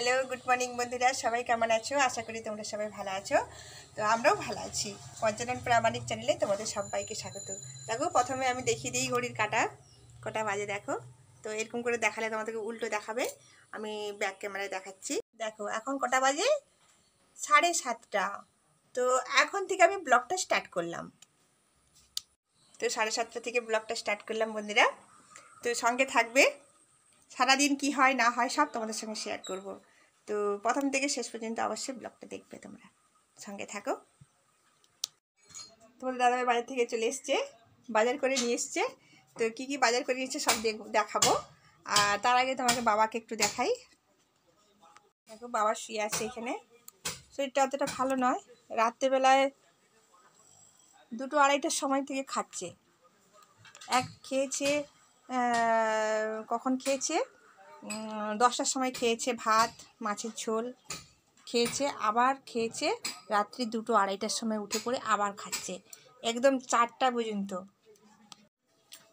Hello, good morning বন্ধুরা, সবাই কেমন আছো? আশা করি তোমরা সবাই ভালো আছো। তো আমরাও ভালো আছি। পঞ্চানন প্রামাণিক চ্যানেলে তোমাদের সবাইকে স্বাগত। দেখো, প্রথমে আমি দেখিয়ে দিই ঘড়ির কটা বাজে দেখো। তো এরকম করে দেখালে তোমাদেরকে উল্টো দেখাবে। আমি ব্যাক ক্যামেরায় দেখাচ্ছি। দেখো এখন কটা বাজে, 7:30। তো এখন থেকে আমি ব্লগটা স্টার্ট করলাম। তো 7:30 থেকে ব্লগটা স্টার্ট করলাম বন্ধুরা। তো সঙ্গে থাকবে, সারাদিন কি হয় না হয় সব তোমাদের সঙ্গে শেয়ার করব। তো প্রথম থেকে শেষ পর্যন্ত অবশ্যই ব্লগটা দেখবে, তোমরা সঙ্গে থাকো। তোমাদের দাদাভাই বাজার থেকে চলে এসছে, বাজার করে নিয়ে এসছে। তো কি কি বাজার করে নিয়েছে সব দেখাবো। আর তার আগে তোমাকে বাবাকে একটু দেখাই। দেখো, বাবা শুয়ে আছে এখানে, শরীরটা অতটা ভালো নয়। রাত্রেবেলায় 2-2-2:30টার সময় থেকে খাচ্ছে। খেয়েছে, কখন খেয়েছে, 10টার সময় খেয়েছে ভাত মাছের ঝোল খেয়েছে, আবার খেয়েছে রাত্রি 2-2-2:30টার সময় উঠে পড়ে আবার খাচ্ছে একদম 4টা পর্যন্ত।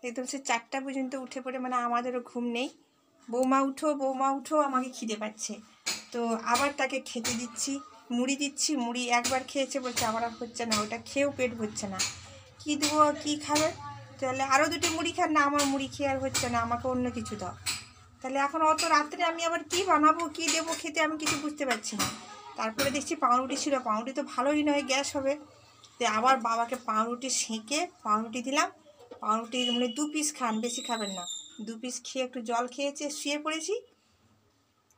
একদম সে 4টা পর্যন্ত উঠে পড়ে, মানে আমাদেরও ঘুম নেই। বৌমা উঠো, বৌমা উঠো, আমাকে খিদে পাচ্ছে। তো আবার তাকে খেতে দিচ্ছি, মুড়ি দিচ্ছি। মুড়ি একবার খেয়েছে, বলছে আমার আর হচ্ছে না, ওটা খেয়েও পেট ভরছে না। কী দেবো, কী খাবে? তাহলে আরও 2টি মুড়ি খান না, আমার মুড়ি খেয়ে আর হচ্ছে না, আমাকে অন্য কিছু দাও। তাহলে এখন অত রাত্রে আমি আবার কি বানাবো, কি দেবো খেতে, আমি কিছু বুঝতে পারছি না। তারপরে দেখছি পাউরুটি ছিল, পাউরুটি তো ভালোই নয়, গ্যাস হবে। তো আবার বাবাকে পাউরুটি সেঁকে পাউরুটি দিলাম। পাউরুটি মানে 2 পিস খান, বেশি খাবেন না। 2 পিস খেয়ে একটু জল খেয়েছে, শুয়ে পড়েছি।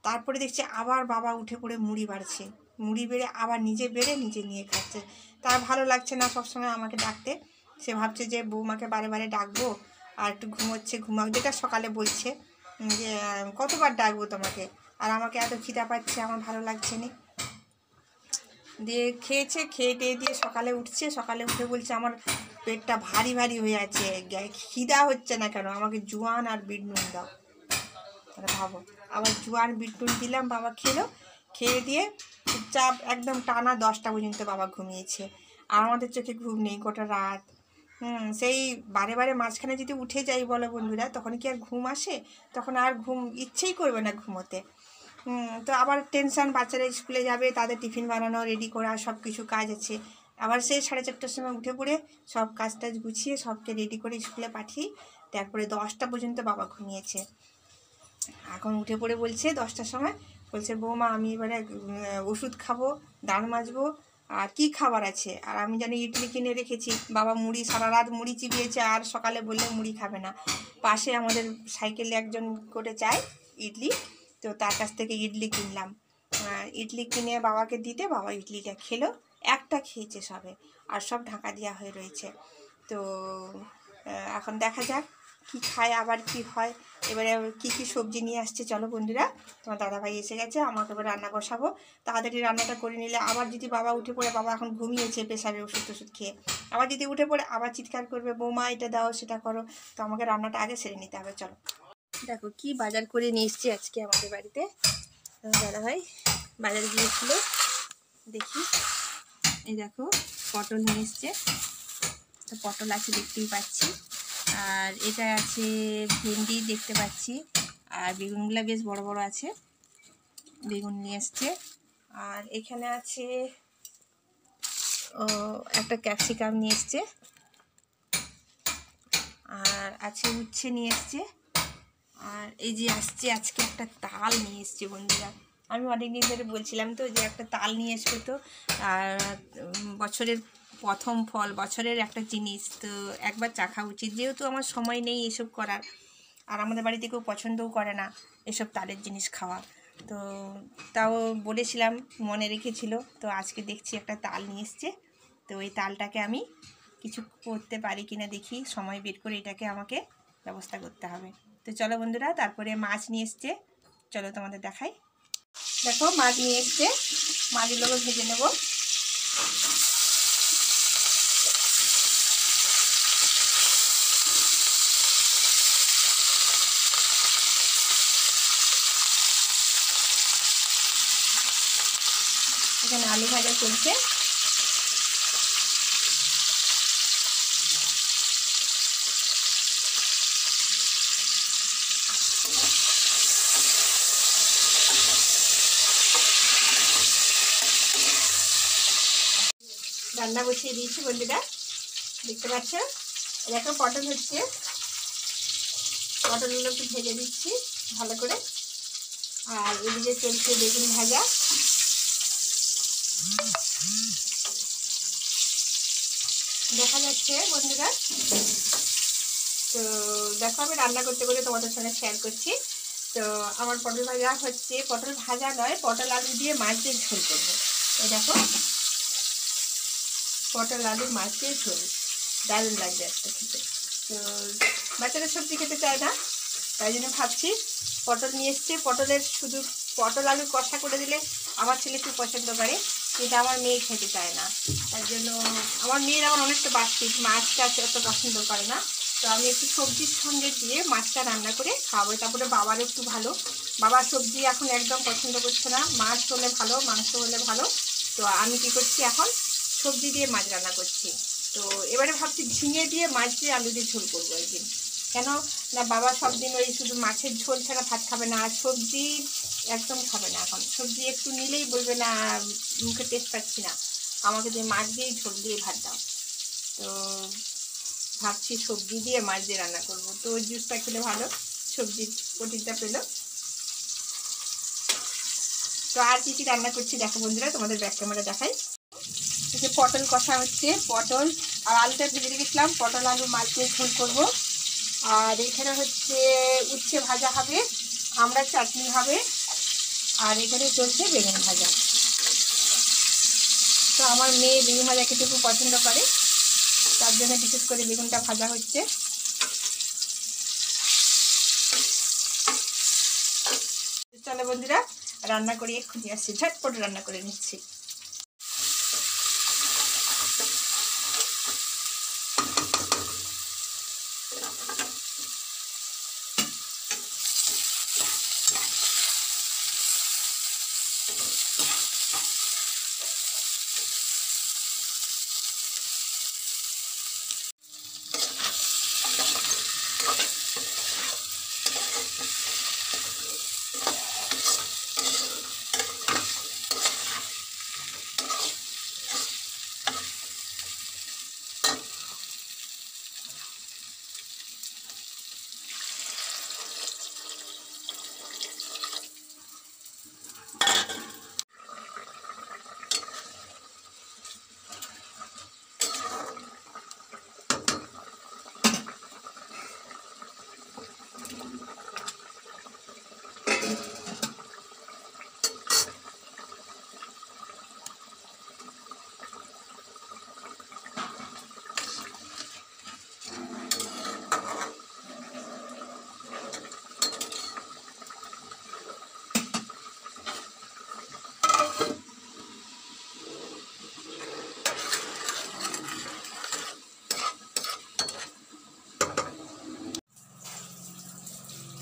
তারপরে দেখছি আবার বাবা উঠে পড়ে মুড়ি বাড়ছে, মুড়ি বেড়ে আবার নিজে বেড়ে নিজে নিয়ে খাচ্ছে। তার ভালো লাগছে না সবসময় আমাকে ডাকতে। সে ভাবছে যে বৌমাকে বারে বারে ডাকবো আর একটু ঘুমোচ্ছে, ঘুমাক, যেটা সকালে বলছে যে কতবার ডাকবো তোমাকে, আর আমাকে এত খিদা পাচ্ছে, আমার ভালো লাগছে না। দিয়ে খেয়েছে, খেয়ে টেয়ে দিয়ে সকালে উঠছে, সকালে উঠে বলছে আমার পেটটা ভারী ভারী হয়ে আছে, খিদা হচ্ছে না কেন, আমাকে জোয়ান আর বিট নুন দাও। তাহলে ভাবো, আবার জোয়ান বিট নুন দিলাম, বাবা খেলো। খেয়ে দিয়ে চুপচাপ একদম টানা 10টা পর্যন্ত বাবা ঘুমিয়েছে। আর আমাদের চোখে ঘুম নেই গোটা রাত। সেই বারে বারে মাঝখানে যদি উঠে যাই বলো বন্ধুরা, তখন কি আর ঘুম আসে? তখন আর ঘুম ইচ্ছেই করবে না ঘুমোতে। তো আবার টেনশান, বাচ্চারা স্কুলে যাবে, তাদের টিফিন বানানো, রেডি করা, সব কিছু কাজ আছে। আবার সেই 4:30টার সময় উঠে পড়ে সব কাজ টাজ গুছিয়ে সবকে রেডি করে স্কুলে পাঠিয়ে তারপরে 10টা পর্যন্ত বাবা ঘুমিয়েছে। এখন উঠে পড়ে বলছে 10টার সময়, বলছে বৌমা আমি এবারে ওষুধ খাবো, দাঁত মাজবো, আর কি খাবার আছে। আর আমি জানি ইডলি কিনে রেখেছি, বাবা মুড়ি সারা রাত মুড়ি চিবিয়েছে, আর সকালে বললে মুড়ি খাবে না। পাশে আমাদের সাইকেলে একজন করে চায় ইডলি, তো তার কাছ থেকে ইডলি কিনলাম। ইডলি কিনে বাবাকে দিতে বাবা ইডলিটা খেলো, একটা খেয়েছে সবে, আর সব ঢাকা দেওয়া হয়ে রয়েছে। তো এখন দেখা যাক কি খায়, আবার কি হয়। এবারে কি কি সবজি নিয়ে আসছে চলো বন্ধুরা। তোমার দাদাভাই এসে গেছে, আমাকে এবার রান্না বসাবো। তাড়াতাড়ি রান্নাটা করে নিলে আবার যদি বাবা উঠে পড়ে, বাবা এখন ঘুমিয়েছে প্রেশারের ওষুধ টষুধ খেয়ে, আবার যদি উঠে পড়ে আবার চিৎকার করবে বৌমা এটা দাও সেটা করো। তো আমাকে রান্নাটা আগে সেরে নিতে হবে। চলো দেখো কি বাজার করে নিয়ে এসছি আজকে আমাদের বাড়িতে। দাদাভাই বাজারে গিয়েছিল, দেখি এই দেখো পটল নিয়ে এসছে। তো পটল আছে দেখতেই পাচ্ছি, আর এটা আছে ভেন্ডি দেখতে পাচ্ছি, আর বেগুনগুলো বেশ বড় বড় আছে, বেগুন নিয়ে এসছে। আর এখানে আছে একটা ক্যাপসিকাম নিয়ে এসছে, আর আছে উচ্ছে নিয়ে এসছে। আর এই যে আসছে আজকে একটা তাল নিয়ে এসছে বন্ধুরা। আমি অনেকদিন ধরে বলছিলাম তো যে একটা তাল নিয়ে আসবে, তো আর বছরের প্রথম ফল, বছরের একটা জিনিস, তো একবার চাখা উচিত। যেহেতু আমার সময় নেই এসব করার, আর আমাদের বাড়িতে কেউ পছন্দও করে না এসব তালের জিনিস খাওয়া, তো তাও বলেছিলাম, মনে রেখেছিল। তো আজকে দেখছি একটা তাল নিয়ে এসছে। তো এই তালটাকে আমি কিছু করতে পারি কিনা দেখি, সময় বের করে এটাকে আমাকে ব্যবস্থা করতে হবে। তো চলো বন্ধুরা, তারপরে মাছ নিয়ে এসছে, চলো তোমাদের দেখাই। দেখো মাছ নিয়ে এসছে, মাছগুলোকে ভেজে নেব। এখানে আলু ভাজা চলছে। রান্না বসিয়ে দিয়েছি বন্ধুরা, দেখতে পাচ্ছ। দেখো পটল হচ্ছে, পটলগুলো একটু ভেজে দিচ্ছি ভালো করে। আর এদিকে চলছে বেগুন ভাজা। দেখা যাচ্ছে বন্ধুরা। তো দেখো আমি রান্না করতে করতে তোমাদের সঙ্গে শেয়ার করছি। তো আমার পটল ভাজা হচ্ছে, পটল ভাজা নয়, পটল আলু দিয়ে মাছ দিয়ে ঝোল করবো। এই দেখো পটল আলু মাছ দিয়ে ঝোল, দারুণ লাগবে একটা খেতে। তো বাচ্চারা সবজি খেতে চায় না, তাই জন্য ভাবছি পটল নিয়ে এসছে। পটলের শুধু পটল আলু কষা করে দিলে আমার ছেলে খুব পছন্দ করে, কিন্তু আমার মেয়ে খেতে চায় না। তার জন্য আমার মেয়ের আমার অনেকটা বাড়তি, মাছটা এত পছন্দ করে না। তো আমি একটু সবজির সঙ্গে দিয়ে মাছটা রান্না করে খাওয়াবো। তারপরে বাবারও একটু ভালো, বাবার সবজি এখন একদম পছন্দ করছে না, মাছ হলে ভালো, মাংস হলে ভালো। তো আমি কি করছি এখন, সবজি দিয়ে মাছ রান্না করছি। তো এবারে ভাবছি ঝিঙে দিয়ে মাছ দিয়ে আলু দিয়ে ঝোল করবো একদিন। কেন না, বাবা সব দিন ওই শুধু মাছের ঝোল ছাড়া ভাত খাবে না, আর সবজি একদম খাবে না। এখন সবজি একটু নিলেই বলবে না মুখে টেস্ট পাচ্ছি না, আমাকে দিয়ে মাছ দিয়ে ঝোল দিয়ে ভাত দাও। তো ভাবছি সবজি দিয়ে মাছ দিয়ে রান্না করবো। তো ওই জুসটা খেলে ভালো, সবজির প্রোটিনটা পেলো। তো আর কি কি রান্না করছি দেখো বন্ধুরা, তোমাদের ব্যাক ক্যামেরা দেখাই। যে পটল কষা হচ্ছে, পটল আর আলুটা ভেজে রেখেছিলাম, পটল আলু মাছ দিয়ে ঝোল করবো। আর এখানে হচ্ছে উচ্ছে ভাজা হবে, আমড়ার চাটনি হবে, আর এখানে চলছে বেগুন ভাজা। তো আমার মেয়ে বেগুন ভাজা খেতে খুব পছন্দ করে, তার জন্য বিশেষ করে বেগুনটা ভাজা হচ্ছে। চলো বন্ধুরা রান্না করি, এক্ষুনি আসছি, ঝটপট রান্না করে নিচ্ছি।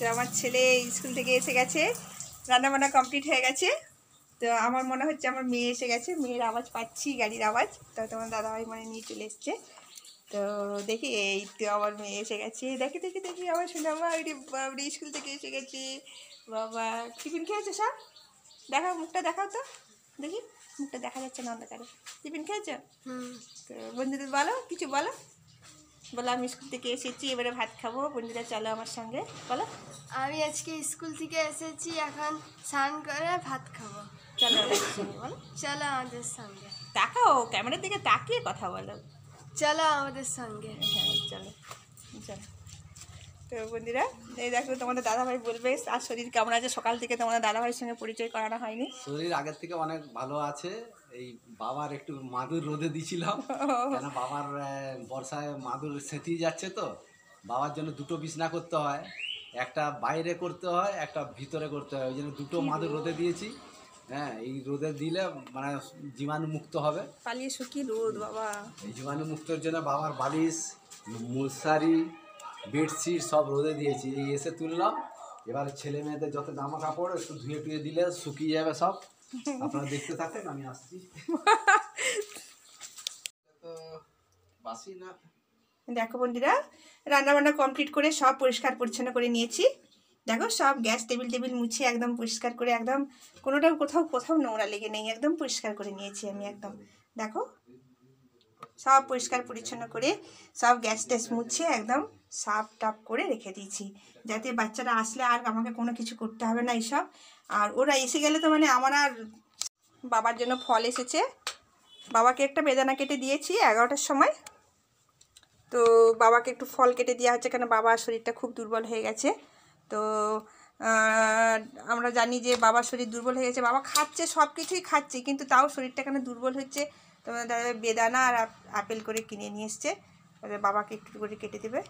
তো আমার ছেলে স্কুল থেকে এসে গেছে, রান্নাবান্না কমপ্লিট হয়ে গেছে। তো আমার মনে হচ্ছে আমার মেয়ে এসে গেছে, মেয়ের আওয়াজ পাচ্ছি, গাড়ির আওয়াজ। তো তোমার দাদাভাই মানে নিয়ে চলে এসছে। তো দেখি এই তো আমার মেয়ে এসে গেছে, দেখি দেখি দেখি আমার শোনা মা বাবরি স্কুল থেকে এসে গেছে। বাবা টিফিন খেয়েছে সব? দেখাও মুখটা, দেখাও তো দেখি, মুখটা দেখা যাচ্ছে না অন্ধকারে। টিফিন খেয়েছো? তো বন্ধুদের বলো, কিছু বলো, বলো আমি স্কুল থেকে এসেছি, এবারে ভাত খাবো, বন্ধুরা চলো আমার সঙ্গে, বলো। আমি আজকে স্কুল থেকে এসেছি, এখন স্নান করে ভাত খাবো। চলো আমাদের সঙ্গে, বলো। চলো আমাদের সঙ্গে। তাকাও, ক্যামেরার দিকে তাকিয়ে কথা বলো। চলো আমাদের সঙ্গে। হ্যাঁ চলো চলো। তো বন্ধুরা এই দেখো তোমাদের দাদাভাই বলবে আর শরীর কেমন আছে। সকাল থেকে তোমাদের দাদাভাইয়ের সঙ্গে পরিচয় করানো হয়নি। শরীর আগের থেকে অনেক ভালো আছে। এই বাবার একটু মাদুর রোদে দিছিলাম, কেন বাবার বর্ষায় মাদুর সেঁতিয়ে যাচ্ছে। তো বাবার জন্য দুটো বিছনা করতে হয়, একটা বাইরে করতে হয়, একটা ভিতরে করতে হয়। ওই জন্য দুটো মাদুর রোদে দিয়েছি। হ্যাঁ, এই রোদে দিলে মানে জীবাণু মুক্ত হবে। পালিয়ে শুকিয়ে রোদ বাবা। এই জীবাণু মুক্তর জন্য বাবার বালিশ, মশারি, বেডশিট সব রোদে দিয়েছি। এই এসে তুললাম, এবার ছেলে মেয়েদের যত জামা কাপড় একটু ধুয়ে টুয়ে দিলে শুকিয়ে যাবে সব। আপনারা দেখতে থাকেন, আমি আসছি। তো বাসি না। দেখো বন্ধুরা রান্নাবান্না কমপ্লিট করে সব পরিষ্কার পরিচ্ছন্ন করে নিয়েছি। দেখো সব গ্যাস টেবিল টেবিল মুছে একদম পরিষ্কার করে, একদম কোনোটাও কোথাও কোথাও নোংরা লেগে নেই, একদম পরিষ্কার করে নিয়েছি আমি একদম। দেখো সব পরিষ্কার পরিচ্ছন্ন করে সব গ্যাস ট্যাস মুছে একদম সাফ টাফ করে রেখে দিয়েছি, যাতে বাচ্চারা আসলে আর আমাকে কোনো কিছু করতে হবে না এইসব। আর ওরা এসে গেলে তো মানে আমার আর। বাবার জন্য ফল এসেছে, বাবাকে একটা বেদানা কেটে দিয়েছি 11টার সময়। তো বাবাকে একটু ফল কেটে দেওয়া হচ্ছে, কেন বাবার শরীরটা খুব দুর্বল হয়ে গেছে। তো আমরা জানি যে বাবার শরীর দুর্বল হয়ে গেছে, বাবা খাচ্ছে, সব কিছুই খাচ্ছে, কিন্তু তাও শরীরটা কেন দুর্বল হচ্ছে। তো বেদানা আর আপেল করে কিনে নিয়ে এসছে, বাবাকে একটু করে কেটে দেবে।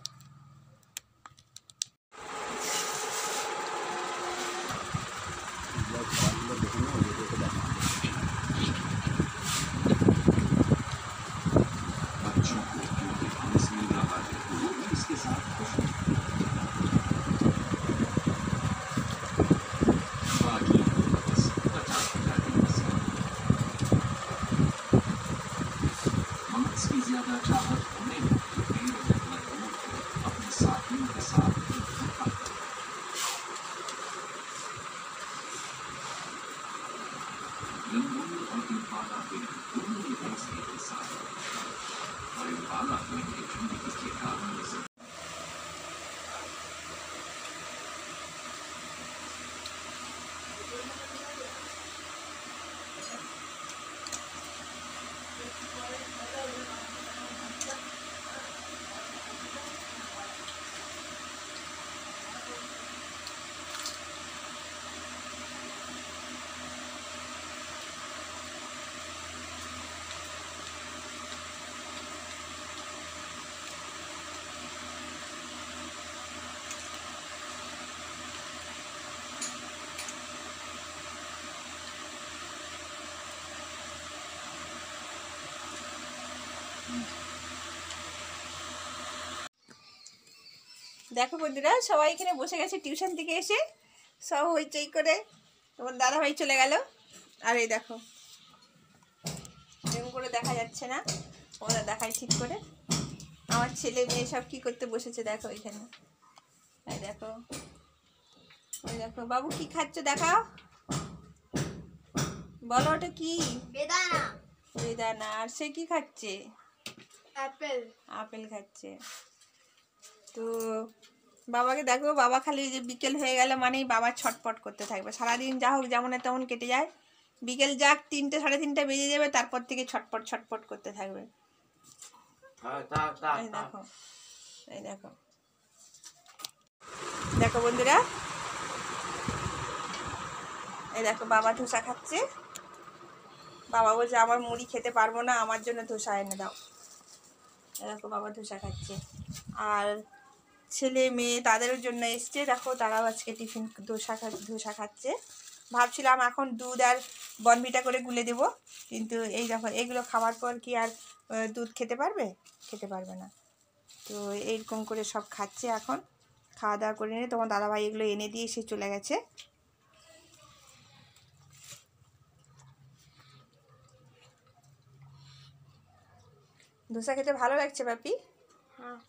দেখো বন্ধুরা, সবাই এখানে বসে গেছে টিউশন থেকে এসে, সব হইচই করে। তোমার দাদাভাই চলে গেল। আর এই দেখো, এরকম করে দেখা যাচ্ছে না, ওরা দেখায় ঠিক করে। আমার ছেলে মেয়ে সব কি করতে বসেছে দেখো এখানে। এই দেখো, ওই দেখো, বাবু কি খাচ্ছ দেখাও, বলো ওটা কি? বেদানা। বেদানা। আর সে কি খাচ্ছে? আপেল। আপেল খাচ্ছে। তো বাবাকে দেখো, বাবা খালি যে বিকেল হয়ে গেলে মানেই বাবা ছটপট করতে থাকবে সারাদিন, যা হোক যেমন তেমন কেটে যায়। বিকেল যাক 3টে 3:30 বেজে যাবে, তারপর থেকে ছটপট ছটপট করতে থাকবে। এই দেখো, এই দেখো, দেখো বন্ধুরা, এই দেখো বাবা ধোসা খাচ্ছে। বাবা বলছে আমার মুড়ি খেতে পারবো না, আমার জন্য ধোসা এনে দাও। এই দেখো বাবা ধোসা খাচ্ছে। আর ছেলে মেয়ে তাদেরও জন্য এসছে, দেখো তারাও আজকে টিফিন ধোসা খাচ্ছে। ভাবছিলাম এখন দুধ আর বনভিটা করে গুলে দেব, কিন্তু এই দেখো এগুলো খাওয়ার পর কি আর দুধ খেতে পারবে? খেতে পারবে না। তো এইরকম করে সব খাচ্ছে এখন। খাওয়া দাওয়া করে নিয়ে তোমার দাদাভাই এগুলো এনে দিয়ে এসে চলে গেছে। ধোসা খেতে ভালো লাগছে বাপি? হ্যাঁ।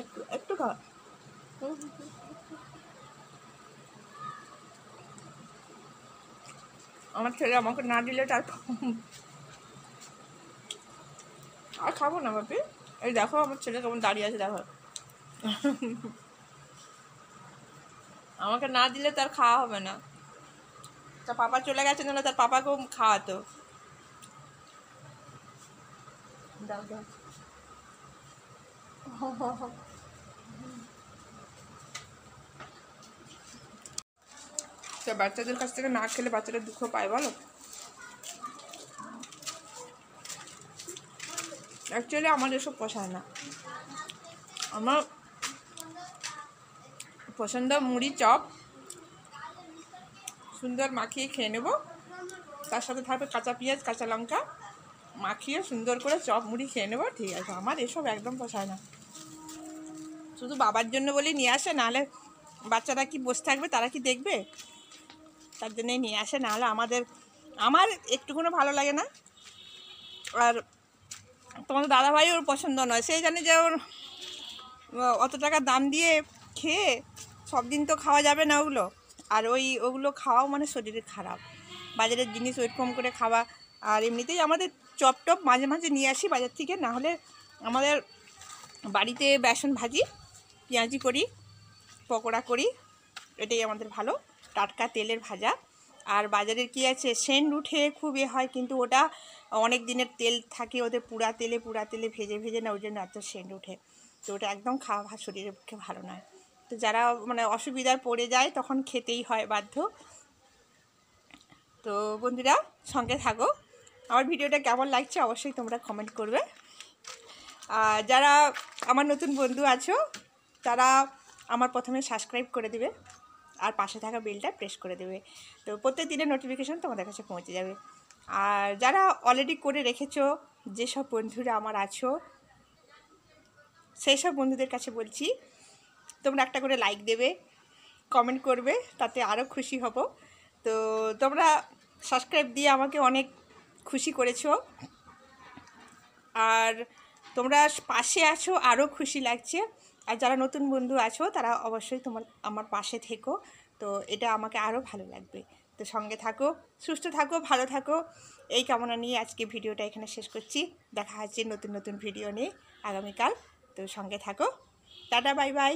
একটু একটু খাওয়া। আমার ছেলে আমাকে না দিলে তার আর খাবো না বাপি। এই দেখো আমার ছেলে কেমন দাঁড়িয়ে আছে দেখো। আমাকে না দিলে তার খাওয়া হবে না। তার পাপা চলে গেছে, নাহলে তার পাপাকেও খাওয়াতো। দাও দাও। তো বাচ্চাদের কাছ থেকে না খেলে বাচ্চারা দুঃখ পায় বলো? অ্যাকচুয়ালি আমার এসব পোষায় না। আমার পছন্দ মুড়ি চপ, সুন্দর মাখিয়ে খেয়ে নেব, তার সাথে থাকবে কাঁচা পেঁয়াজ কাঁচা লঙ্কা, মাখিয়ে সুন্দর করে চপ মুড়ি খেয়ে নেবো, ঠিক আছে। আমার এসব একদম পোষায় না। শুধু বাবার জন্য বলেই নিয়ে আসে, নাহলে বাচ্চারা কি বসে থাকবে, তারা কি দেখবে, তার জন্যই নিয়ে আসে। নাহলে আমার একটুকুনো ভালো লাগে না। আর তোমাদের দাদাভাই ওর পছন্দ নয়, সেই জানে যে ওর অত টাকা দাম দিয়ে খেয়ে সব দিন তো খাওয়া যাবে না ওগুলো। আর ওগুলো খাওয়াও মানে শরীরে খারাপ, বাজারের জিনিস ওইরকম করে খাওয়া। আর এমনিতেই আমাদের চপ টপ মাঝে মাঝে নিয়ে আসি বাজার থেকে, না হলে আমাদের বাড়িতে বেসন ভাজি, পেঁয়াজি করি, পকোড়া করি, এটাই আমাদের ভালো, টাটকা তেলের ভাজা। আর বাজারের কি আছে, সেন্ট উঠে খুব হয়, কিন্তু ওটা অনেক দিনের তেল থাকে ওদের, পুরা তেলে ভেজে ভেজে না, ওই জন্য এত সেন্ট উঠে। তো ওটা একদম খাওয়া শরীরের পক্ষে ভালো নয়। তো যারা মানে অসুবিধায় পড়ে যায় তখন খেতেই হয় বাধ্য। তো বন্ধুরা সঙ্গে থাকো। আমার ভিডিওটা কেমন লাগছে অবশ্যই তোমরা কমেন্ট করবে। আর যারা আমার নতুন বন্ধু আছো তারা আমার প্রথমে সাবস্ক্রাইব করে দেবে, আর পাশে থাকা বেলটা প্রেস করে দেবে, তো প্রত্যেক দিনের নোটিফিকেশান তোমাদের কাছে পৌঁছে যাবে। আর যারা অলরেডি করে রেখেছো, যেসব বন্ধুরা আমার আছো, সেই সব বন্ধুদের কাছে বলছি তোমরা একটা করে লাইক দেবে, কমেন্ট করবে, তাতে আরও খুশি হব। তো তোমরা সাবস্ক্রাইব দিয়ে আমাকে অনেক খুশি করেছো, আর তোমরা পাশে আছো, আরও খুশি লাগছে। আর যারা নতুন বন্ধু আছো তারা অবশ্যই আমার পাশে থেকো, তো এটা আমাকে আরও ভালো লাগবে। তো সঙ্গে থাকো, সুস্থ থাকো, ভালো থাকো, এই কামনা নিয়ে আজকে ভিডিওটা এখানে শেষ করছি। দেখা হচ্ছে নতুন নতুন ভিডিও নিয়ে আগামীকাল। তো সঙ্গে থাকো, টাটা, বাই বাই।